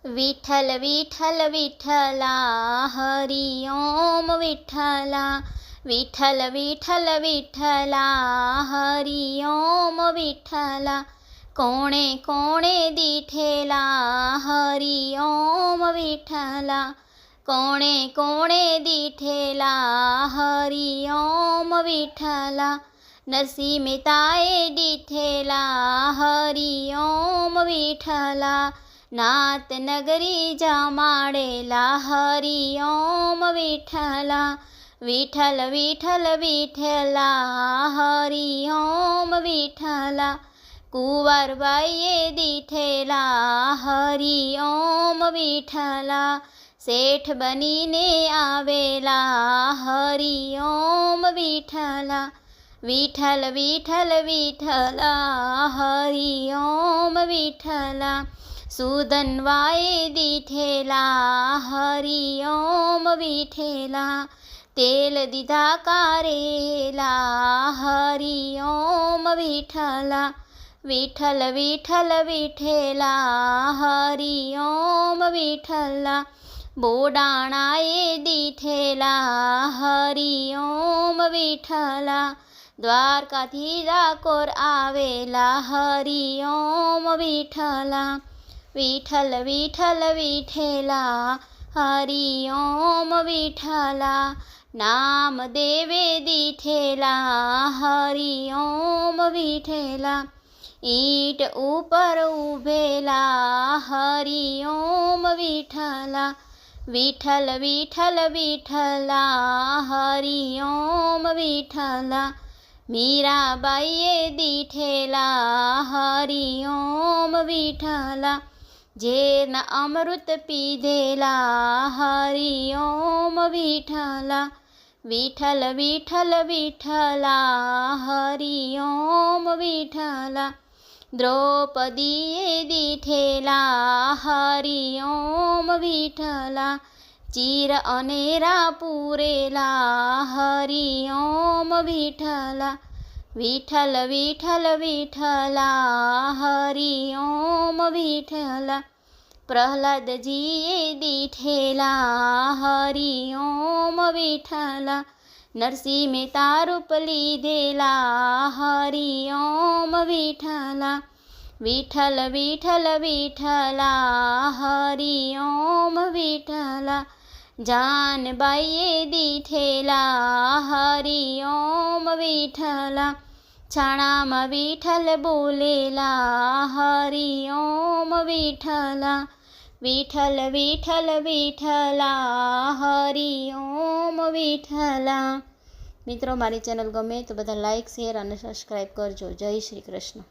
विठ्ठल विठ्ठल विठ्ठला हरि ओम विठ्ठला। विठ्ठल विठ्ठल विठ्ठला हरि ओम विठ्ठला। कोणे कोणे दिठेला हरि ओम विठ्ठला। कोणे कोणे दिठेला हरि ओम विठ्ठला। नरसी मेहताए दिठेला हरि ओम विठ्ठला। नाथ नगरी जमाडेला हरि ओम विठ्ठला। विठ्ठल विठ्ठल विठ्ठला हरि ओम विठ्ठला। कुंवारबाईए दिठेला हरि ओम विठ्ठला। सेठ बनीने आवेला हरि ओम विठ्ठला। विठ्ठल विठ्ठल विठ्ठला हरि ओम विठ्ठला। सुदनवाए दिठेला हरि ओम विठ्ठला। तेल दिधा कारेला हरि ओम विठ्ठला। विठ्ठल विठ्ठल विठ्ठला हरि ओम विठ्ठला। बोडाणाए दिठेला हरि ओम विठ्ठला। द्वारकाधी डाकोर आवेला हरि ओम विठ्ठला। विठ्ठल विठ्ठल विठ्ठला हरि ओम विठ्ठला। नामदेवे दिठेला हरि ओम विठ्ठला। ईट ऊपर उभेला हरि ओम विठ्ठला। विठ्ठल विठ्ठल विठ्ठला हरि ओम विठ्ठला। मीराबाईए दिठेला हरि ओम विठ्ठला। जेन अमृत पीधेला हरि ओम विठ्ठला। विठ्ठल विठ्ठल विठ्ठला हरि ओम विठ्ठला। द्रौपदीए दिठेला हरि ओम विठ्ठला। चीर अनेरा पुरेला हरि ओम विठ्ठला। विठ्ठल विठ्ठल विठ्ठला हरि ओम विठ्ठला। प्रल्हादजीए दिठेला हरि ओम विठ्ठला। नरसी मेहता रूप लीधेला हरि ओम विठ्ठला। विठ्ठल विठ्ठल विठ्ठला हरि ओम विठ्ठला। जानबाईए दिठेला हरि ओम विठ्ठला। छाणामा विठ्ठल बोलेला हरि ओम विठ्ठला। विठ्ठल विठ्ठल विठ्ठला हरि ओम विठ्ठला। મિત્રો મારી ચેનલ ગમે તો બધા લાઈક શેર અને સબસ્ક્રાઈબ કરજો। જય શ્રી કૃષ્ણ।